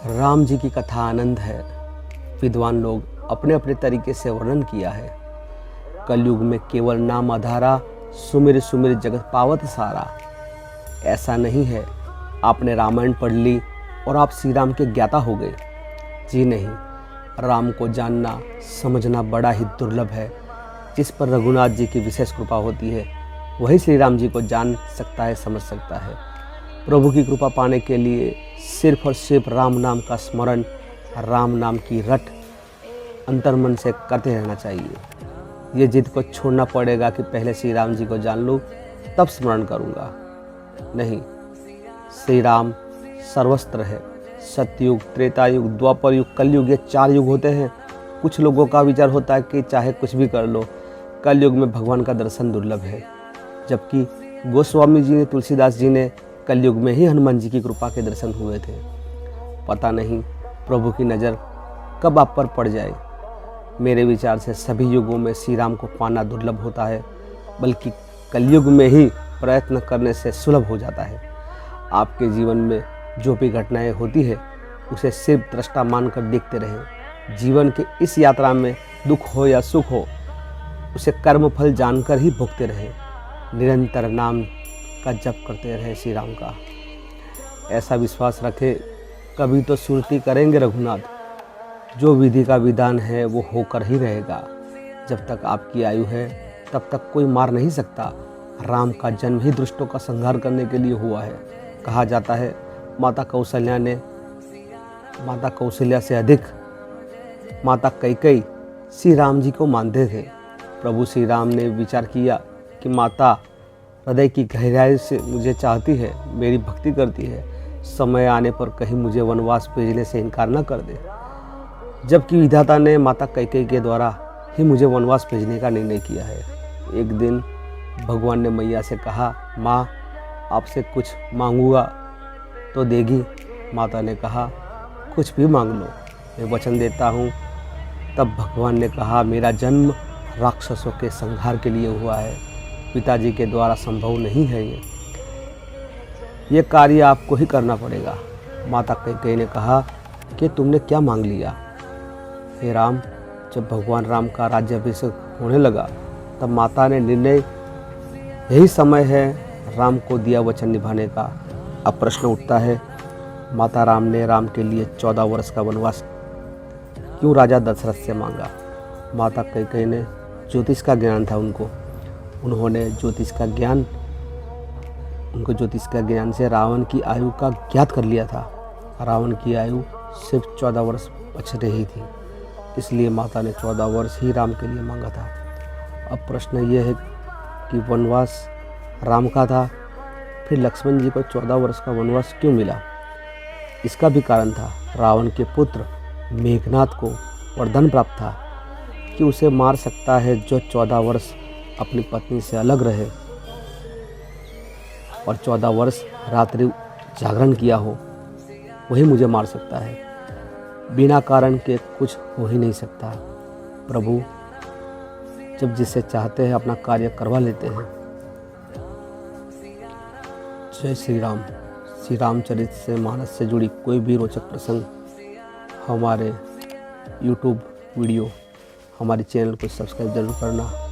राम जी की कथा आनंद है। विद्वान लोग अपने अपने तरीके से वर्णन किया है। कलयुग में केवल नाम आधारा, सुमिर सुमिर जगत पावत सारा। ऐसा नहीं है आपने रामायण पढ़ ली और आप श्री राम के ज्ञाता हो गए। जी नहीं, राम को जानना समझना बड़ा ही दुर्लभ है। जिस पर रघुनाथ जी की विशेष कृपा होती है वही श्री राम जी को जान सकता है, समझ सकता है। प्रभु की कृपा पाने के लिए सिर्फ और सिर्फ राम नाम का स्मरण, राम नाम की रट अंतर्मन से करते रहना चाहिए। ये जिद को छोड़ना पड़ेगा कि पहले श्री राम जी को जान लूँ तब स्मरण करूँगा। नहीं, श्री राम सर्वस्त्र है। सतयुग, त्रेता युग, द्वापर युग, कलयुग, ये 4 युग होते हैं। कुछ लोगों का विचार होता है कि चाहे कुछ भी कर लो, कलयुग में भगवान का दर्शन दुर्लभ है। जबकि गोस्वामी जी ने, तुलसीदास जी ने कलयुग में ही हनुमान जी की कृपा के दर्शन हुए थे। पता नहीं प्रभु की नज़र कब आप पर पड़ जाए। मेरे विचार से सभी युगों में श्री राम को पाना दुर्लभ होता है, बल्कि कलयुग में ही प्रयत्न करने से सुलभ हो जाता है। आपके जीवन में जो भी घटनाएं होती है उसे सिर्फ दृष्टा मानकर देखते रहें। जीवन के इस यात्रा में दुख हो या सुख हो, उसे कर्मफल जानकर ही भुगते रहें। निरंतर नाम का जप करते रहे श्री राम का। ऐसा विश्वास रखें, कभी तो सुरती करेंगे रघुनाथ। जो विधि का विधान है वो होकर ही रहेगा। जब तक आपकी आयु है तब तक कोई मार नहीं सकता। राम का जन्म ही दुष्टों का संहार करने के लिए हुआ है। कहा जाता है माता कौशल्या से अधिक माता कैकेयी श्री राम जी को मानते थे। प्रभु श्री राम ने विचार किया कि माता हृदय की गहराई से मुझे चाहती है, मेरी भक्ति करती है। समय आने पर कहीं मुझे वनवास भेजने से इनकार न कर दे। जबकि विधाता ने माता कैकेयी के द्वारा ही मुझे वनवास भेजने का निर्णय किया है। एक दिन भगवान ने मैया से कहा, माँ आपसे कुछ मांगूंगा तो देगी? माता ने कहा, कुछ भी मांग लो, मैं वचन देता हूँ। तब भगवान ने कहा, मेरा जन्म राक्षसों के संहार के लिए हुआ है, पिताजी के द्वारा संभव नहीं है। ये कार्य आपको ही करना पड़ेगा। माता कैकेयी ने कहा कि तुमने क्या मांग लिया? हे राम, जब भगवान राम का राज्याभिषेक होने लगा तब माता ने निर्णय, यही समय है राम को दिया वचन निभाने का। अब प्रश्न उठता है, माता राम ने राम के लिए 14 वर्ष का वनवास क्यों राजा दशरथ से मांगा? माता कैकेयी ने ज्योतिष का ज्ञान था उन्होंने ज्योतिष का ज्ञान से रावण की आयु का ज्ञात कर लिया था। रावण की आयु सिर्फ 14 वर्ष बच रही थी, इसलिए माता ने 14 वर्ष ही राम के लिए मांगा था। अब प्रश्न ये है कि वनवास राम का था, फिर लक्ष्मण जी को 14 वर्ष का वनवास क्यों मिला? इसका भी कारण था। रावण के पुत्र मेघनाद को वरदान प्राप्त था कि उसे मार सकता है जो 14 वर्ष अपनी पत्नी से अलग रहे और 14 वर्ष रात्रि जागरण किया हो, वही मुझे मार सकता है। बिना कारण के कुछ हो ही नहीं सकता। प्रभु जब जिसे चाहते हैं अपना कार्य करवा लेते हैं। जय श्री राम। श्री रामचरित से मानस से जुड़ी कोई भी रोचक प्रसंग हमारे YouTube वीडियो, हमारे चैनल को सब्सक्राइब जरूर करना।